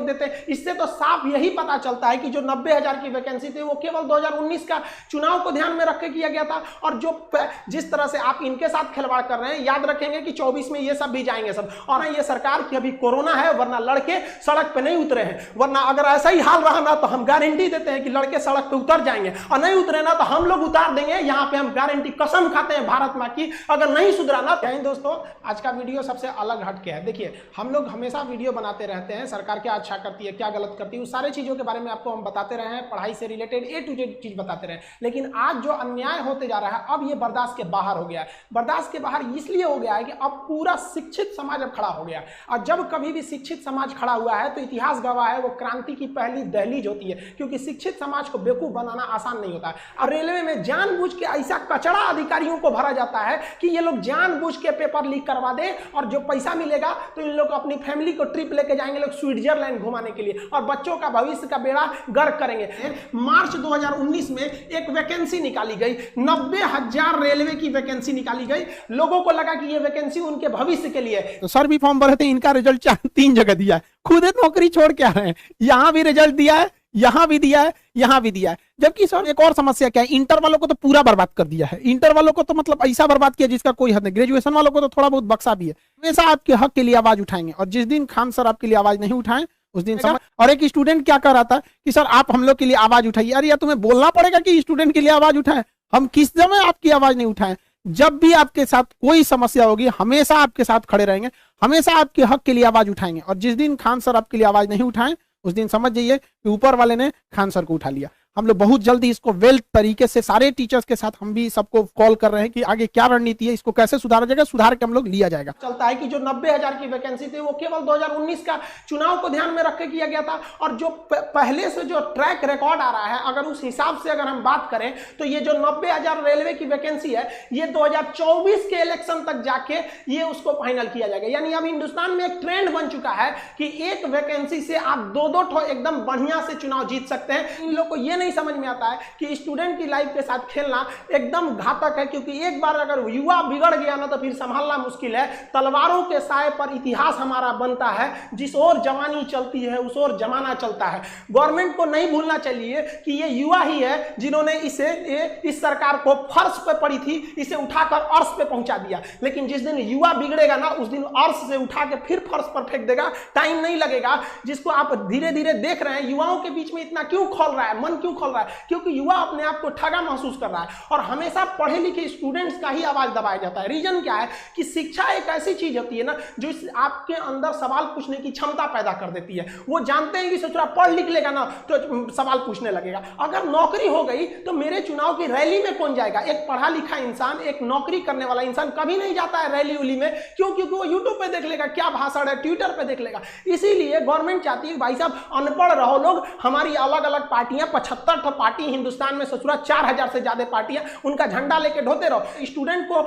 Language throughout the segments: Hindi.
देते हैं। इससे तो साफ यही पता चलता है कि जो 90,000 की वैकेंसी थी वो केवल 2019 का चुनाव को ध्यान में रख के किया गया था। और जो जिस तरह से आप इनके साथ खिलवाड़ कर रहे हैं, याद रखेंगे कि 24 में ये सब भी जाएंगे सब। और ये सरकार की अभी कोरोना है, वरना लड़के सड़क पे नहीं उतरे हैं। वरना अगर ऐसा ही हाल रहा ना तो हम गारंटी देते हैं कि लड़के सड़क पे उतर जाएंगे, और नहीं उतरे ना तो हम लोग उतार देंगे। यहाँ पे हम गारंटी कसम खाते हैं भारत माँ की, अगर नहीं सुधरा ना। दोस्तों, आज का वीडियो सबसे अलग हट के है। देखिए, हम लोग हमेशा वीडियो बनाते रहते हैं, सरकार क्या अच्छा करती है, क्या गलत करती है, उस सारी चीजों के बारे में आपको हम बताते रहे हैं, पढ़ाई से रिलेटेड A to Z चीज बताते रहे। लेकिन आज जो अन्याय होते जा रहा है, अब ये बर्दाश्त के बाहर हो गया है। बर्दाश्त के बाहर इसलिए हो गया है कि अब पूरा शिक्षित समाज अब खड़ा हो गया। और जब कभी भी शिक्षित समाज खड़ा हुआ है तो इतिहास गवाह है, वो क्रांति की पहली दहलीज होती है, क्योंकि शिक्षित समाज को बेवकूफ बनाना आसान नहीं होता है। और रेलवे में जानबूझ के ऐसा कचड़ा अधिकारियों को भरा जाता है कि ये लोग जानबूझ के पेपर लीक करवा दे, और जो पैसा मिलेगा तो इन लोग अपनी फैमिली को ट्रिप लेके जाएंगे लोग स्विट्जरलैंड घुमाने के लिए, और बच्चों का भविष्य का बेड़ा गर्क करेंगे। मार्च 2019 में एक वैकेंसी निकाली गई, 90,000 रेलवे की वैकेंसी निकाली गई। लोगों को लगा कि ये वैकेंसी उनके भविष्य के लिए। तो सर भी फॉर्म भरे थे, इनका रिजल्ट 3 जगह दिया है, खुद नौकरी छोड़ के आ रहे हैं। यहां भी रिजल्ट दिया है, यहां भी दिया है, यहां भी दिया है। जबकि सर एक और समस्या क्या है, इंटर वालों को तो पूरा बर्बाद कर दिया है। इंटर वालों को तो मतलब ऐसा बर्बाद किया जिसका कोई हद नहीं। ग्रेजुएशन वालों को तो थोड़ा बहुत बक्सा भी है। हमेशा आपके हक के लिए आवाज उठाएंगे, और जिस दिन खान सर आपके लिए आवाज नहीं उठाएं उस दिन समझ। और एक स्टूडेंट क्या कर रहा था कि सर आप हम लोग के लिए आवाज उठाइए। अरे यार, तुम्हें बोलना पड़ेगा कि स्टूडेंट के लिए आवाज उठाएं। हम किस समय आपकी आवाज नहीं उठाएं? जब भी आपके साथ कोई समस्या होगी, हमेशा आपके साथ खड़े रहेंगे, हमेशा आपके हक के लिए आवाज उठाएंगे। और जिस दिन खान सर आपके लिए आवाज नहीं उठाएं उस दिन समझ जाइए कि ऊपर वाले ने खान सर को उठा लिया। हम लोग बहुत जल्दी इसको वेल तरीके से सारे टीचर्स के साथ हम भी सबको कॉल कर रहे हैं कि आगे क्या रणनीति है, इसको कैसे सुधारा जाएगा, सुधार के हम लोग लिया जाएगा। चलता है कि जो 90,000 की वैकेंसी थी वो केवल 2019 का चुनाव को ध्यान में रख के किया गया था। और जो पहले से जो ट्रैक रिकॉर्ड आ रहा है, अगर उस हिसाब से अगर हम बात करें तो ये जो 90,000 रेलवे की वैकेंसी है, ये 2024 के इलेक्शन तक जाके ये उसको फाइनल किया जाएगा। यानी अब हिंदुस्तान में एक ट्रेंड बन चुका है कि एक वैकेंसी से आप दो एकदम बढ़िया से चुनाव जीत सकते हैं। इन लोग को ये नहीं समझ में आता है कि स्टूडेंट की लाइफ के साथ खेलना एकदम घातक है, क्योंकि एक बार अगर युवा बिगड़ गया ना तो फिर संभालना मुश्किल है। तलवारों के साए पर इतिहास हमारा बनता है, जिस ओर जवानी चलती है उस ओर जमाना चलता है। गवर्नमेंट को नहीं भूलना चाहिए कि ये युवा ही है जिन्होंने इस सरकार को फर्श पे पड़ी थी, इसे उठाकर अर्श पे पहुंचा दिया। लेकिन जिस दिन युवा बिगड़ेगा ना उस दिन अर्श से उठा के फिर फर्श पर फेंक देगा। टाइम नहीं लगेगा। जिसको आप धीरे धीरे देख रहे हैं, युवाओं के बीच में इतना क्यों खोल रहा है, मन क्यों खोल रहा है? क्योंकि युवा अपने आप को ठगा महसूस कर रहा है, और हमेशा पढ़े लिखे स्टूडेंट्स का ही आवाज दबाया जाता है। रीजन क्या है कि शिक्षा एक ऐसी चीज होती है ना जो आपके अंदर सवाल पूछने की क्षमता पैदा कर देती है। वो जानते हैं कि सोचरा पढ़ लिख लेगा ना तो सवाल पूछने लगेगा। अगर नौकरी हो गई तो मेरे चुनाव की रैली में कौन जाएगा? एक पढ़ा लिखा इंसान, एक नौकरी करने वाला इंसान कभी नहीं जाता है रैली उली में। क्यों? क्योंकि वो यूट्यूब पे देख लेगा क्या भाषण है, ट्विटर पे देख लेगा। इसीलिए गवर्नमेंट चाहती है भाई साहब अनपढ़ रहो लोग, हमारी अलग अलग पार्टियां, 75 पार्टी हिंदुस्तान में, ससुरा 4,000 से ज्यादा पार्टियां, उनका झंडा लेके ढोते रहो। स्टूडेंट को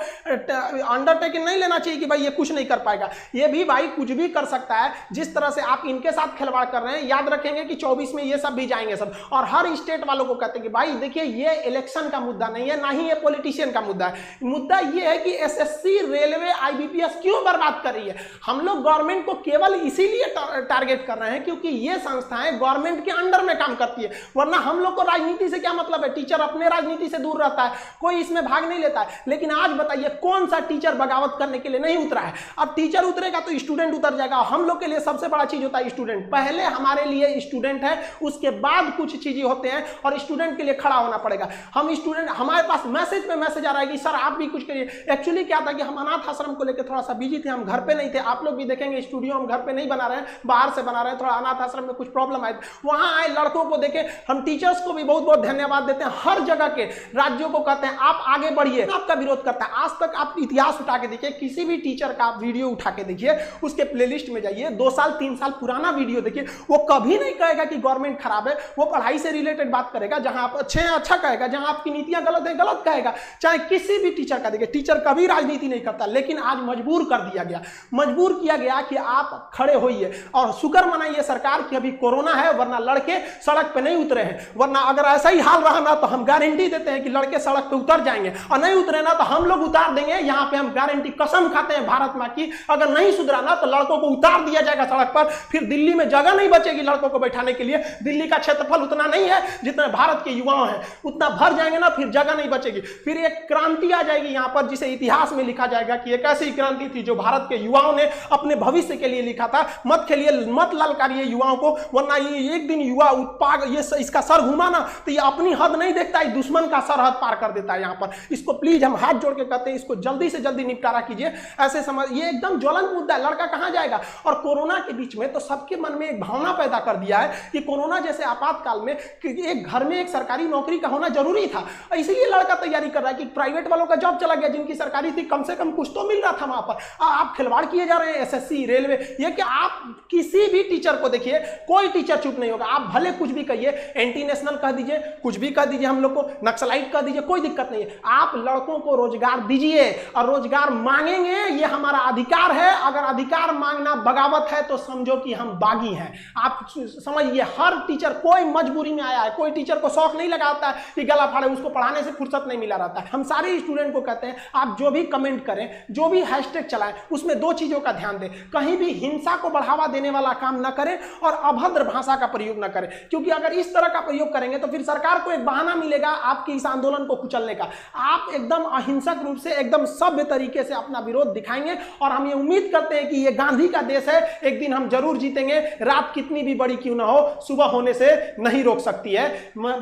अंडरटेकिंग नहीं लेना चाहिए कि भाई ये कुछ नहीं कर पाएगा। ये भी भाई कुछ भी कर सकता है। जिस तरह से आप इनके साथ खिलवाड़ कर रहे हैं, याद रखेंगे कि 24 में ये सब भी जाएंगे सब। और हर स्टेट वालों को कहते हैं कि भाई देखिए ये इलेक्शन का मुद्दा नहीं है, ना ही ये पॉलिटिशियन का मुद्दा है। मुद्दा ये है कि एसएससी, रेलवे, IBPS क्यों बर्बाद कर रही है। हम लोग गवर्नमेंट को केवल इसीलिए टारगेट कर रहे हैं क्योंकि ये संस्थाएं गवर्नमेंट के अंडर में काम करती है। वरना हम लोग को राजनीति से क्या मतलब है? टीचर अपने राजनीति से दूर रहता है, कोई इसमें भाग नहीं लेता है। लेकिन आज बताइए कौन सा टीचर बगावत करने के लिए नहीं उतरा है? अब टीचर उतरेगा तो स्टूडेंट उतर जाएगा। हम लोग के लिए सबसे बड़ा चीज होता है स्टूडेंट। पहले हमारे लिए स्टूडेंट है, उसके बाद कुछ चीजें होते हैं, और स्टूडेंट के लिए खड़ा होना पड़ेगा। हम स्टूडेंट, हमारे पास मैसेज पे मैसेज आ रहा है कि सर आप भी कुछ करिए। एक्चुअली क्या था कि हम अनाथ आश्रम को लेकर थोड़ा सा बिजी थे, हम घर पे नहीं थे। आप लोग भी देखेंगे स्टूडियो हम घर पे नहीं बना रहे हैं, बाहर से बना रहे हैं। थोड़ा अनाथ आश्रम में कुछ प्रॉब्लम आए, वहां आए लड़कों को देखे। हम टीचर्स को भी बहुत बहुत धन्यवाद देते हैं। हर जगह के राज्यों को कहते हैं आप आगे बढ़िए, आपका विरोध करता है। आज तक आप इतिहास उठा के देखिए, किसी भी टीचर का आप वीडियो उठा के देखिए, उसके प्लेलिस्ट में जाइए, 2 साल 3 साल पुराना वीडियो देखिए, वो कभी नहीं कहेगा कि गवर्नमेंट खराब है। वो पढ़ाई से रिलेटेड बात करेगा, जहां आप अच्छे हैं अच्छा कहेगा, जहां आपकी नीतियां गलत है गलत कहेगा। चाहे किसी भी टीचर का देखिए, टीचर कभी राजनीति नहीं करता, लेकिन आज मजबूर कर दिया गया, मजबूर किया गया कि आप खड़े होइए। और शुक्र मनाइए सरकार की अभी कोरोना है, वरना लड़के सड़क पे नहीं उतरे हैं। वरना अगर ऐसा ही हाल रहा ना तो हम गारंटी देते हैं कि लड़के सड़क पे उतर जाएंगे, और नहीं उतरे ना तो हम लोग उतार देंगे। यहाँ पे हम गारंटी कसम खाते हैं भारत माँ की, अगर नहीं सुधरा ना तो लड़कों को उतार दिया जाएगा सड़क पर। फिर दिल्ली में जगह नहीं बचेगी लड़कों को बैठाने के लिए। दिल्ली का क्षेत्रफल उतना नहीं है जितना भारत के युवाओं हैं, उतना भर जाएंगे ना, फिर जगह नहीं बचेगी। फिर एक क्रांति आ जाएगी यहाँ पर, जिसे इतिहास में लिखा जाएगा कि एक ऐसी क्रांति थी जो भारत के युवाओं ने अपने भविष्य के लिए लिखा था। मत खेलिए, मत ललकारिए युवाओं को, वरना ये एक दिन युवा उत्पाद ये इसका सर घुमा ना तो ये अपनी हद नहीं देखता है, दुश्मन का सरहद पार कर देता है यहाँ पर। इसको प्लीज हम हाथ जोड़ के कहते हैं, इसको जल्दी से जल्दी निपटारा कीजिए। ऐसे समझ, ये एकदम ज्वलंत मुद्दा है, लड़का कहां जाएगा। और कोरोना के बीच में तो सबके मन में एक भावना पैदा कर दिया है कि कोरोना जैसे आपातकाल में एक घर में एक सरकारी नौकरी का होना जरूरी था, इसीलिए लड़का तैयारी कर रहा है कि प्राइवेट वालों का जॉब चला गया, जिनकी सरकारी थी कम से कम कुछ तो मिल रहा था वहां पर। आप खिलवाड़ किए जा रहे हैं, एसएससी, रेलवे, ये कि आप किसी भी टीचर को देखिए, कोई टीचर चुप नहीं होगा। आप भले कुछ भी कहिए, एंटी नेशनल कह दीजिए, कुछ भी कह दीजिए, हम लोग को नक्सलाइट कह दीजिए, कोई दिक्कत नहीं है। आप लड़कों को रोजगार दीजिए और रोजगार मांगेंगे, ये हमारा अधिकार है। अगर अधिकार मांगना बगावत है तो समझो कि हम बागी हैं। आप समझिए, हर टीचर कोई मजबूरी में आया है, कोई टीचर को शौक नहीं लगाता है कि गला फाड़े, उसको पढ़ाने से फुर्सत नहीं मिला रहता है। हम सारे स्टूडेंट को कहते हैं, आप जो भी कमेंट करें, जो भी हैशटैग चलाएं, उसमें दो चीजों का ध्यान दें। कहीं भी हिंसा को बढ़ावा देने वाला काम न करें और अभद्र भाषा का प्रयोग न करें, क्योंकि अगर इस तरह का प्रयोग करेंगे तो फिर सरकार को एक बहाना मिलेगा आपके इस आंदोलन को कुचलने का। आप एकदम अहिंसक रूप से, एकदम सभ्य तरीके से अपना विरोध दिखाएंगे और हम ये उम्मीद करते हैं कि ये गांधी का देश है, एक दिन हम जरूर जीतेंगे। रात कितनी भी बड़ी क्यों ना हो, सुबह होने से नहीं रोक सकती है।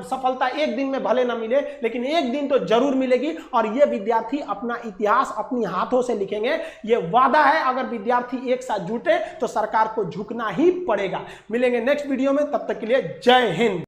सफलता एक दिन में भले ना मिले, लेकिन एक दिन तो जरूर मिलेगी और ये विद्यार्थी अपना इतिहास अपनी हाथों से लिखेंगे। ये वादा है, अगर विद्यार्थी एक साथ जुटे तो सरकार को झुकना ही पड़ेगा। मिलेंगे नेक्स्ट वीडियो में, तब तक के लिए जय हिंद।